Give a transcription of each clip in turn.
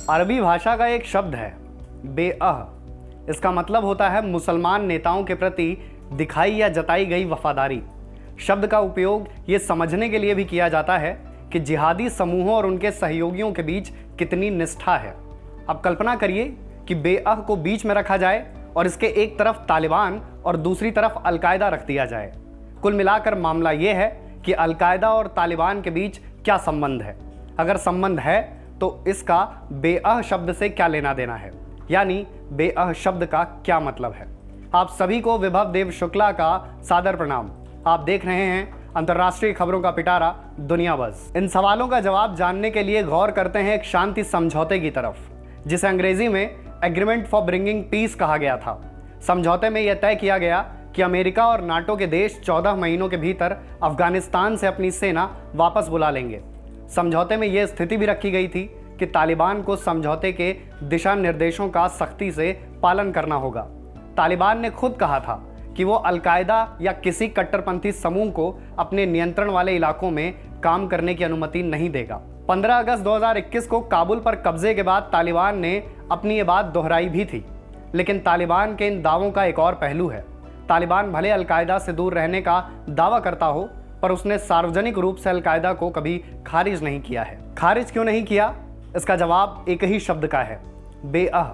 अरबी भाषा का एक शब्द है बेअह। इसका मतलब होता है मुसलमान नेताओं के प्रति दिखाई या जताई गई वफादारी। शब्द का उपयोग ये समझने के लिए भी किया जाता है कि जिहादी समूहों और उनके सहयोगियों के बीच कितनी निष्ठा है। अब कल्पना करिए कि बेअह को बीच में रखा जाए और इसके एक तरफ तालिबान और दूसरी तरफ अलकायदा रख दिया जाए। कुल मिलाकर मामला ये है कि अलकायदा और तालिबान के बीच क्या संबंध है। अगर संबंध है तो इसका बेअह शब्द से क्या लेना देना है, यानी बेअह शब्द का क्या मतलब है। आप सभी को विभव देव शुक्ला का सादर प्रणाम। आप देख रहे हैं अंतर्राष्ट्रीय खबरों का पिटारा दुनिया बज़। इन सवालों का जवाब जानने के लिए गौर करते हैं एक शांति समझौते की तरफ, जिसे अंग्रेजी में एग्रीमेंट फॉर ब्रिंगिंग पीस कहा गया था। समझौते में यह तय किया गया कि अमेरिका और नाटो के देश 14 महीनों के भीतर अफगानिस्तान से अपनी सेना वापस बुला लेंगे। समझौते में यह स्थिति भी रखी गई थी कि तालिबान को समझौते के दिशा निर्देशों का सख्ती से पालन करना होगा। तालिबान ने खुद कहा था कि वो अलकायदा या किसी कट्टरपंथी समूह को अपने नियंत्रण वाले इलाकों में काम करने की अनुमति नहीं देगा। 15 अगस्त 2021 को काबुल पर कब्जे के बाद तालिबान ने अपनी ये बात दोहराई भी थी। लेकिन तालिबान के इन दावों का एक और पहलू है। तालिबान भले अलकायदा से दूर रहने का दावा करता हो, पर उसने सार्वजनिक रूप से अलकायदा को कभी खारिज नहीं किया है। खारिज क्यों नहीं किया? इसका जवाब एक ही शब्द का है, बेअह।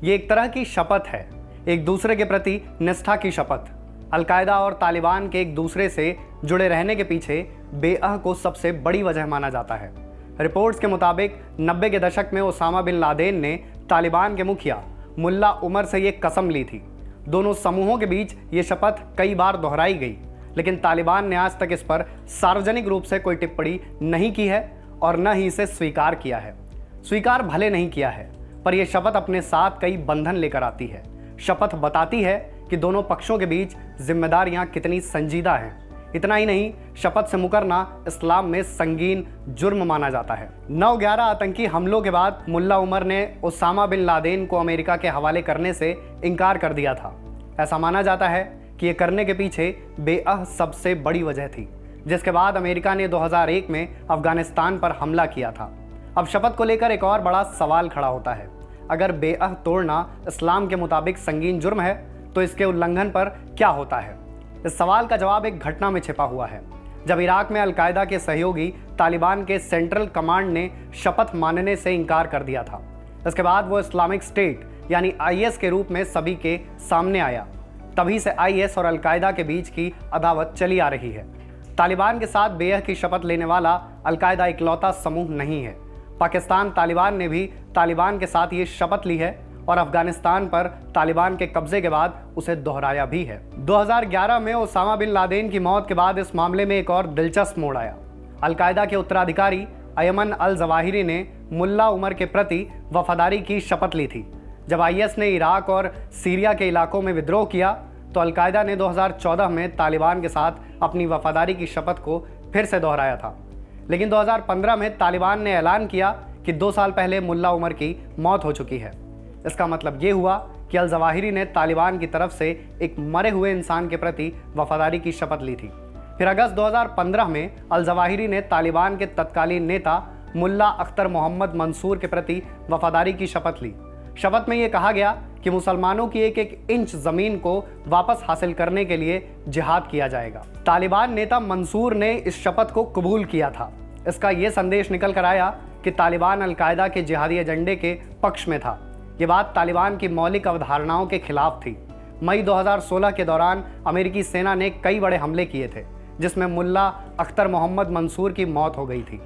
ये एक तरह की शपथ है, एक दूसरे के प्रति निष्ठा की शपथ। अलकायदा और तालिबान के एक दूसरे से जुड़े रहने के पीछे बेअह को सबसे बड़ी वजह माना जाता है। रिपोर्ट्स के मुताबिक 90 के दशक में ओसामा बिन लादेन ने तालिबान के मुखिया मुल्ला उमर से ये कसम ली थी। दोनों समूहों के बीच ये शपथ कई बार दोहराई गई, लेकिन तालिबान ने आज तक इस पर सार्वजनिक रूप से कोई टिप्पणी नहीं की है और न ही इसे स्वीकार किया है। स्वीकार भले नहीं किया है, पर यह शपथ अपने साथ कई बंधन लेकर आती है। शपथ बताती है कि दोनों पक्षों के बीच जिम्मेदारियां कितनी संजीदा हैं। इतना ही नहीं, शपथ से मुकरना इस्लाम में संगीन जुर्म माना जाता है। 9/11 आतंकी हमलों के बाद मुल्ला उमर ने ओसामा बिन लादेन को अमेरिका के हवाले करने से इनकार कर दिया था। ऐसा माना जाता है कि ये करने के पीछे बेअह सबसे बड़ी वजह थी, जिसके बाद अमेरिका ने 2001 में अफगानिस्तान पर हमला किया था। अब शपथ को लेकर एक और बड़ा सवाल खड़ा होता है। अगर बेअह तोड़ना इस्लाम के मुताबिक संगीन जुर्म है, तो इसके उल्लंघन पर क्या होता है? इस सवाल का जवाब एक घटना में छिपा हुआ है। जब इराक में अलकायदा के सहयोगी तालिबान के सेंट्रल कमांड ने शपथ मानने से इनकार कर दिया था, इसके बाद वो इस्लामिक स्टेट यानी IS के रूप में सभी के सामने आया। तभी से IS और अलकायदा के बीच की अदावत चली आ रही है। तालिबान के साथ बेअह की शपथ लेने वाला अलकायदा इकलौता समूह नहीं है। पाकिस्तान तालिबान ने भी तालिबान के साथ ये शपथ ली है और अफगानिस्तान पर तालिबान के कब्जे के बाद उसे दोहराया भी है। 2011 में ओसामा बिन लादेन की मौत के बाद इस मामले में एक और दिलचस्प मोड़ आया। अलकायदा के उत्तराधिकारी अयमन अल जवाहिरी ने मुल्ला उमर के प्रति वफादारी की शपथ ली थी। जब IS ने इराक और सीरिया के इलाकों में विद्रोह किया, तो अलकायदा ने 2014 में तालिबान के साथ अपनी वफादारी की शपथ को फिर से दोहराया था। लेकिन 2015 में तालिबान ने ऐलान किया कि 2 साल पहले मुल्ला उमर की मौत हो चुकी है। इसका मतलब ये हुआ कि अल जवाहिरी ने तालिबान की तरफ से एक मरे हुए इंसान के प्रति वफादारी की शपथ ली थी। फिर अगस्त 2015 में अल जवाहिरी ने तालिबान के तत्कालीन नेता मुल्ला अख्तर मोहम्मद मंसूर के प्रति वफादारी की शपथ ली। शपथ में ये कहा गया कि मुसलमानों की एक एक इंच ज़मीन को वापस हासिल करने के लिए जिहाद किया जाएगा। तालिबान नेता मंसूर ने इस शपथ को कबूल किया था। इसका ये संदेश निकल कर आया कि तालिबान अलकायदा के जिहादी एजेंडे के पक्ष में था। ये बात तालिबान की मौलिक अवधारणाओं के खिलाफ थी। मई 2016 के दौरान अमेरिकी सेना ने कई बड़े हमले किए थे, जिसमें मुल्ला अख्तर मोहम्मद मंसूर की मौत हो गई थी।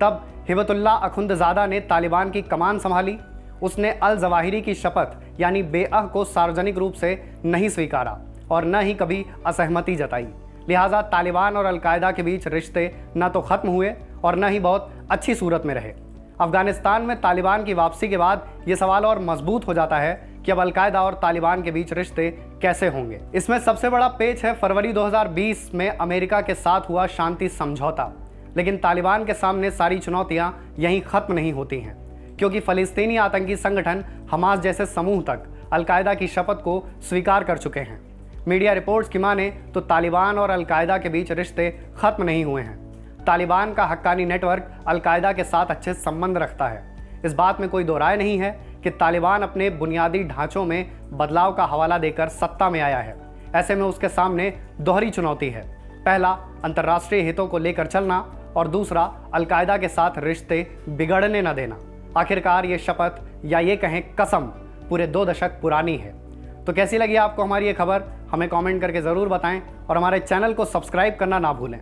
तब हिबतुल्लाह अखुंदजादा ने तालिबान की कमान संभाली। उसने अल जवाहिरी की शपथ यानी बेअह को सार्वजनिक रूप से नहीं स्वीकारा और न ही कभी असहमति जताई। लिहाजा तालिबान और अलकायदा के बीच रिश्ते न तो खत्म हुए और न ही बहुत अच्छी सूरत में रहे। अफगानिस्तान में तालिबान की वापसी के बाद ये सवाल और मजबूत हो जाता है कि अब अलकायदा और तालिबान के बीच रिश्ते कैसे होंगे। इसमें सबसे बड़ा पेच है फरवरी 2020 में अमेरिका के साथ हुआ शांति समझौता। लेकिन तालिबान के सामने सारी चुनौतियां यहीं खत्म नहीं होती हैं, क्योंकि फ़लस्तीनी आतंकी संगठन हमास जैसे समूह तक अलकायदा की शपथ को स्वीकार कर चुके हैं। मीडिया रिपोर्ट्स की माने तो तालिबान और अलकायदा के बीच रिश्ते खत्म नहीं हुए हैं। तालिबान का हक्कानी नेटवर्क अलकायदा के साथ अच्छे संबंध रखता है। इस बात में कोई दो राय नहीं है कि तालिबान अपने बुनियादी ढांचों में बदलाव का हवाला देकर सत्ता में आया है। ऐसे में उसके सामने दोहरी चुनौती है। पहला, अंतर्राष्ट्रीय हितों को लेकर चलना, और दूसरा, अलकायदा के साथ रिश्ते बिगड़ने न देना। आखिरकार ये शपथ या ये कहें कसम पूरे 2 दशक पुरानी है। तो कैसी लगी आपको हमारी ये खबर? हमें कमेंट करके ज़रूर बताएं और हमारे चैनल को सब्सक्राइब करना ना भूलें।